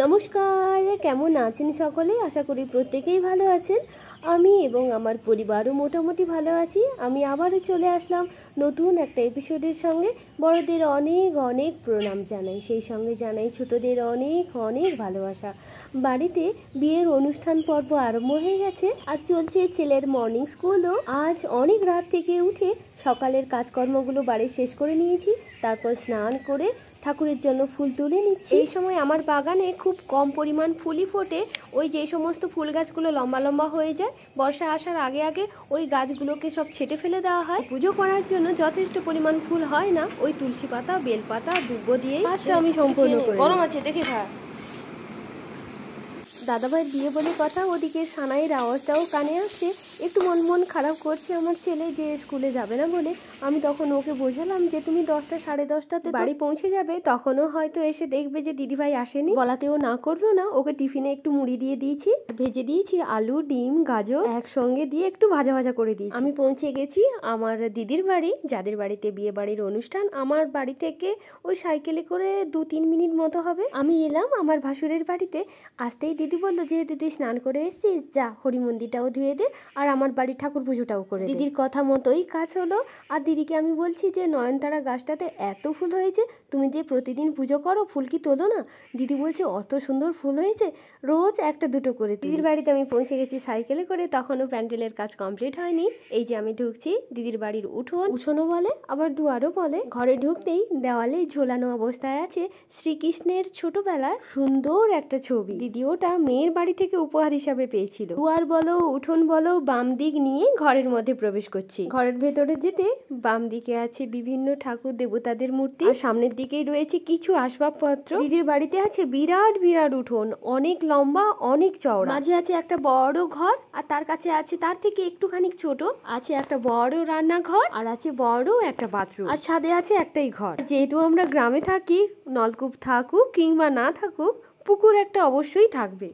নমস্কার, কেমন আছেন সকলে? আশা করি প্রত্যেকেই ভালো আছেন। আমি এবং আমার পরিবারও মোটামুটি ভালো আছি। আমি আবারও চলে আসলাম নতুন একটা এপিসোডের সঙ্গে। বড়দের অনেক অনেক প্রণাম জানাই, সেই সঙ্গে জানাই ছোটদের অনেক অনেক ভালোবাসা। বাড়িতে বিয়ের অনুষ্ঠান পর্ব আরম্ভ হয়ে গেছে আর চলছে ছেলের মর্নিং স্কুলও। আজ অনেক রাত থেকে উঠে সকালের কাজকর্মগুলো বাড়ি শেষ করে নিয়েছি, তারপর স্নান করে ঠাকুরের জন্য ফুল তুলে নিচ্ছি। এই সময় আমার বাগানে খুব কম পরিমাণ ফুলই ফোটে। ওই যে সমস্ত ফুল গাছগুলো লম্বা লম্বা হয়ে যায়, বর্ষা আসার আগে আগে ওই গাছগুলোকে সব ছেটে ফেলে দেওয়া হয়। পুজো করার জন্য যথেষ্ট পরিমাণ ফুল হয় না, ওই তুলসী পাতা, বেলপাতা, দুব্বো দিয়ে কাজটা আমি সম্পূর্ণ করি। গরম আছে দেখে খা। দাদাভাইয়ের বিয়ে বলে কথা, ওদিকে সানাইয়ের আওয়াজটাও কানে আসছে। একটু মন খারাপ করছে আমার ছেলে যে স্কুলে যাবে না বলে। আমি তখন ওকে বোঝালাম যে তুমি 10টা সাড়ে 10টাতে বাড়ি পৌঁছে যাবে, তখনও হয়তো এসে দেখবে যে দিদিভাই আসেনি। বলাতেও না করলো না, ওকে টিফিনে একটু মুড়ি দিয়ে দিয়েছি, ভেজে দিয়েছি আলু, ডিম, গাজর একসঙ্গে দিয়ে একটু ভাজা ভাজা করে দিয়েছি। আমি পৌঁছে গেছি আমার দিদির বাড়ি, যাদের বাড়িতে বিয়ে বাড়ির অনুষ্ঠান। আমার বাড়ি থেকে ওই সাইকেলে করে 2-3 মিনিট মতো হবে। আমি এলাম আমার ভাসুরের বাড়িতে। আসতেই দিদি বললো, যেহেতু তুই স্নান করে এসেছিস, যা হরি মন্দিরটাও ধুয়ে দে আর আমার বাড়ির ঠাকুর পুজোটাও করে দে। দিদির কথা মতোই কাজ হলো। আর দিদিকে আমি বলছি যে নয়নতারা গাছটাতে এত ফুল হয়েছে, তুমি যে প্রতিদিন পুজো করো, ফুল কি তোলো না? দিদি বলছে অত সুন্দর ফুল হয়েছে, রোজ একটা দুটো করে। দিদির বাড়িতে আমি পৌঁছে গেছি সাইকেলে করে, তখনও প্যান্ডেলের কাজ কমপ্লিট হয়নি। এই যে আমি ঢুকছি দিদির বাড়ির উঠোনও বলে আবার দুয়ারও বলে। ঘরে ঢুকতেই দেওয়ালে ঝোলানো অবস্থায় আছে শ্রীকৃষ্ণের ছোটবেলার সুন্দর একটা ছবি। দিদি ওটা মেয়ের বাড়ি থেকে উপহার হিসাবে পেয়েছিল। দুয়ার বলো উঠোন বলো বাম দিক নিয়ে ঘরের মধ্যে প্রবেশ করছি। ঘরের ভেতরে যেতে বাম দিকে আছে বিভিন্ন ঠাকুর দেবতাদের মূর্তি, আর সামনের দিকেই রয়েছে কিছু আসবাবপত্র। দিদির বাড়িতে আছে বিরাট বিরাট উঠোন, অনেক লম্বা অনেক চওড়া। মাঝে আছে একটা বড় ঘর, আর তার কাছে আছে তার থেকে একটুখানি ছোট আছে একটা বড় রান্নাঘর, আর আছে বড় একটা বাথরুম, আর ছাদে আছে একটাই ঘর। যেহেতু আমরা গ্রামে থাকি, নলকূপ থাকুক কিংবা না থাকুক, পুকুর একটা অবশ্যই থাকবে।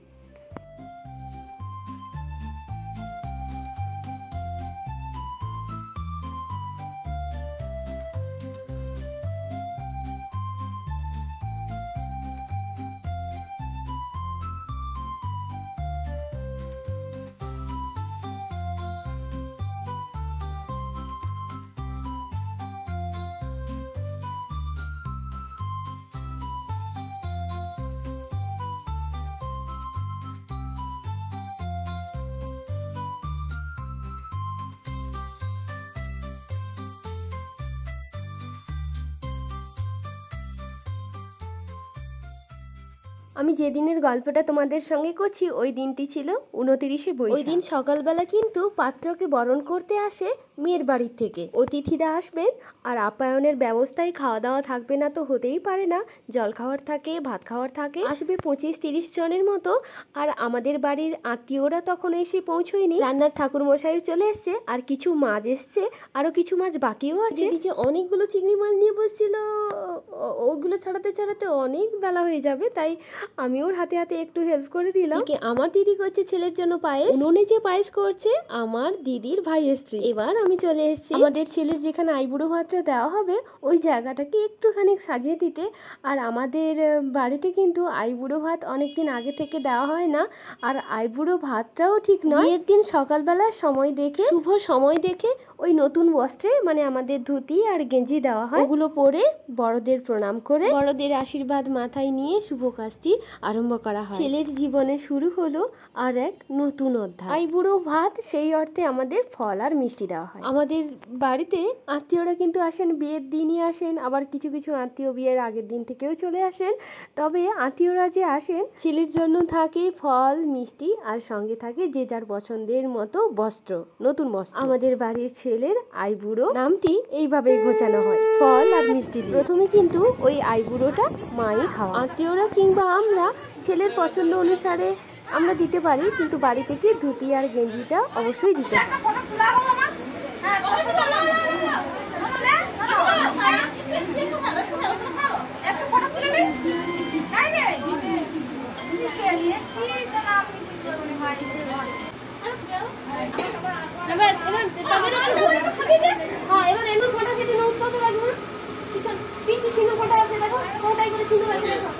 আমি যেদিনের গল্পটা তোমাদের সঙ্গে করছি ওই দিনটি ছিল 29শে বৈশাখ। ওই দিন সকালবেলা কিন্তু পাত্রকে বরণ করতে আসে মেয়ের বাড়ির থেকে। অতিথিরা আসবেন আর আপ্যায়নের ব্যবস্থায় খাওয়া দাওয়া থাকবে না তো হতেই পারে না। জল খাওয়ার থাকে, ভাত খাওয়ার থাকে। আসবে 25-30 জনের মতো। আর আমাদের বাড়ির আত্মীয়রা তখন এসে পৌঁছয়নি। রান্নার ঠাকুর মশাইও চলে এসছে, আর কিছু মাছ এসছে, আরো কিছু মাছ বাকিও আছে। যে অনেকগুলো চিংড়ি মাছ নিয়ে বসছিল, ওগুলো ছাড়াতে অনেক বেলা হয়ে যাবে, তাই আমি ওর হাতে হাতে একটু হেল্প করে দিলাম। আমার দিদি করছে ছেলের জন্য পায়েস। উনুনে যে পায়েস করছে আমার দিদির ভাইয়ের স্ত্রী। এবার আমি চলে এসেছি আমাদের ছেলের যেখানে আইবুড়ো ভাতটা দেওয়া হবে ওই জায়গাটাকে একটুখানি সাজিয়ে দিতে। আর আমাদের বাড়িতে কিন্তু আইবুড়ো ভাত অনেকদিন আগে থেকে দেওয়া হয় না, আর আইবুড়ো ভাতটাও ঠিক নয়। বিয়ের দিন সকালবেলা সময় দেখে, শুভ সময় দেখে ওই নতুন বস্ত্রে, মানে আমাদের ধুতি আর গেঞ্জি দেওয়া হয়, ওগুলো পরে বড়দের প্রণাম করে বড়দের আশীর্বাদ মাথায় নিয়ে শুভ কাজটি আরম্ভ করা হয়। ছেলের জীবনে শুরু হলো আর এক নতুন অধ্যায়। আইবুড়ো ভাত সেই অর্থে আমাদের ফল আর মিষ্টি দেওয়া হয়। আমাদের বাড়িতে আত্মীয়রা কিন্তু আসেন বিয়ের দিনই আসেন, আবার কিছু কিছু আত্মীয় বিয়ের আগের দিন থেকেও চলে আসেন। তবে আত্মীয়রা যে আসেন ছেলের জন্য থাকে ফল মিষ্টি, আর সঙ্গে থাকে যে যার পছন্দের মতো বস্ত্র, নতুন বস্ত্র। আমাদের বাড়ির ছেলের আইবুড়ো নামটি এইভাবে ঘোচানো হয়, ফল আর মিষ্টি দিয়ে। প্রথমে কিন্তু ওই আইবুড়োটা মাই খাওয়া। আত্মীয়রা কিংবা আমরা ছেলের পছন্দ অনুসারে আমরা দিতে পারি, কিন্তু বাড়ি থেকে ধুতি আর গেঞ্জিটা অবশ্যই দিতে হয়। পিঙ্কি সিঁদুর কোনটা আছে দেখো, কোনটাই করে সিঁদুর আছে দেখো।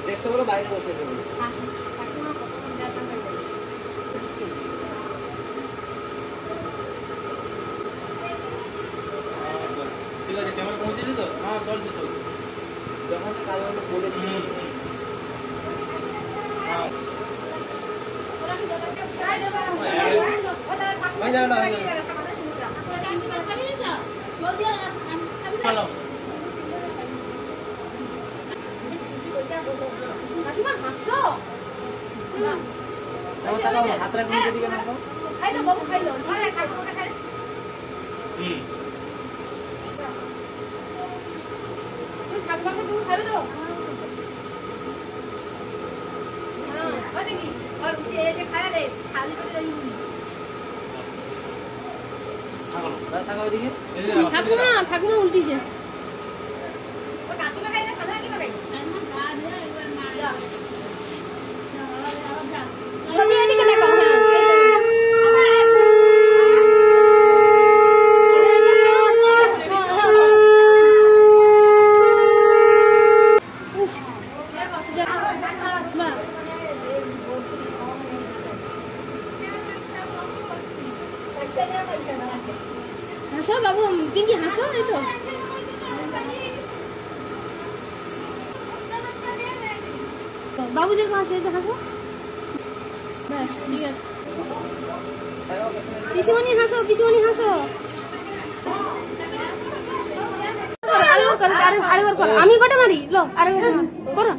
দেখতে বলো বাইরে বসে ঠিক আছে ক্যামেরা পৌঁছেছি তো? হ্যাঁ চলছে চলছে যখন কাজ বলে ঠাকুমা উল্টিছে হাসো বাবু, পিঙ্কি হাসো, এই তো বাবু যেরকম হাসে এই তো হাসো, ব্যাস ঠিক আছে। পিসিমণি হাসো, পিসিমণি হাসো, আমি কটা মারি লো, আরে করো।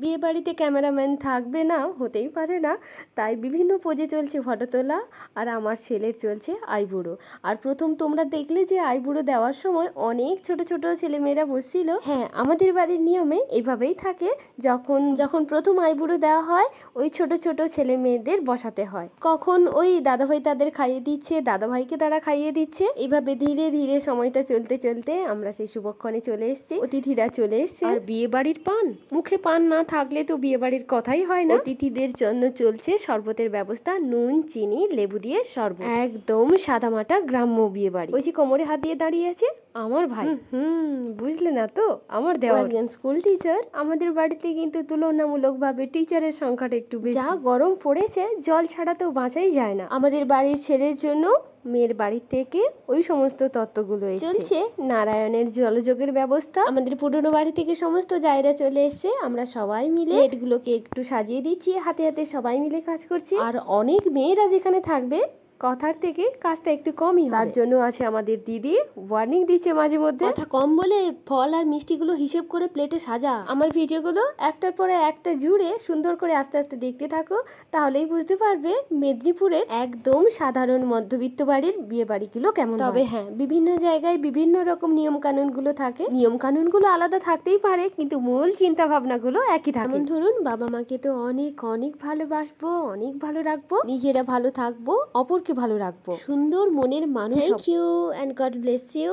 বিয়ে বাড়িতে ক্যামেরাম্যান থাকবে না, হতেই পারে না, তাই বিভিন্ন পোজে চলছে ফটো তোলা। আর আমার ছেলের চলছে আইবুড়ো। আর প্রথম তোমরা দেখলে যে আইবুড়ো দেওয়ার সময় অনেক ছোট ছোট ছেলেমেয়েরা বসছিল। হ্যাঁ, আমাদের বাড়ির নিয়মে এভাবেই থাকে, যখন যখন প্রথম আইবুড়ো দেওয়া হয় ওই ছোট ছোট ছেলে মেয়েদের বসাতে হয়। কখন ওই দাদাভাই তাদের খাইয়ে দিচ্ছে, দাদাভাইকে তারা খাইয়ে দিচ্ছে। এভাবে ধীরে ধীরে সময়টা চলতে চলতে আমরা সেই শুভক্ষণে চলে এসেছি, অতিথিরা চলে এসছে। আর বিয়ে বাড়ির পান, মুখে পান না থাকলে তো বিয়ে বাড়ির কথাই হয় না। অতিথিদের জন্য চলছে শরবতের ব্যবস্থা, নুন চিনি লেবু দিয়ে শরবত, একদম সাদামাটা গ্রাম্য বিয়ে বাড়ি। ওই যে কোমরে হাত দিয়ে দাঁড়িয়ে আছে আমার ভাই। বুঝলে না তো, আমার দেওয়া একজন স্কুল টিচার। আমাদের বাড়িতে কিন্তু তুলনামূলকভাবে টিচারের সংখ্যাটা একটু বেশি। যা গরম পড়েছে, জল ছাড়া তো বাঁচাই যায় না। আমাদের বাড়ির ছেলের জন্য মেয়ের বাড়ির থেকে ওই সমস্ত তত্ত্বগুলো চলছে। নারায়ণের জলযোগের ব্যবস্থা। আমাদের পুরনো বাড়ি থেকে সমস্ত জায়গা চলে এসছে, আমরা সবাই মিলে প্লেটগুলোকে একটু সাজিয়ে দিচ্ছি, হাতে হাতে সবাই মিলে কাজ করছি। আর অনেক মেয়েরা যেখানে থাকবে, কথার থেকে কাজটা একটু কমই হবে। তার জন্য আছে আমাদের দিদি, ওয়ার্নিং দিচ্ছে মাঝে মধ্যে, কথা কম বলে ফল আর মিষ্টিগুলো হিসেব করে প্লেটে সাজা। আমার ভিডিওগুলো একটার পরে একটা জুড়ে সুন্দর করে আস্তে আস্তে দেখতে থাকো, তাহলেই বুঝতে পারবে মেদিনীপুরের একদম সাধারণ মধ্যবিত্ত বাড়ির বিয়ে বাড়িগুলো কেমন। তবে হ্যাঁ, বিভিন্ন জায়গায় বিভিন্ন রকম নিয়ম কানুন গুলো থাকে। নিয়ম কানুন গুলো আলাদা থাকতেই পারে, কিন্তু মূল চিন্তা ভাবনা গুলো একই থাকে। যেমন ধরুন, বাবা মাকে তো অনেক অনেক ভালোবাসবো, অনেক ভালো রাখবো, নিজেরা ভালো থাকবো, অপরকে ভালো রাখবো, সুন্দর মনের মানুষ। Thank you and God bless you.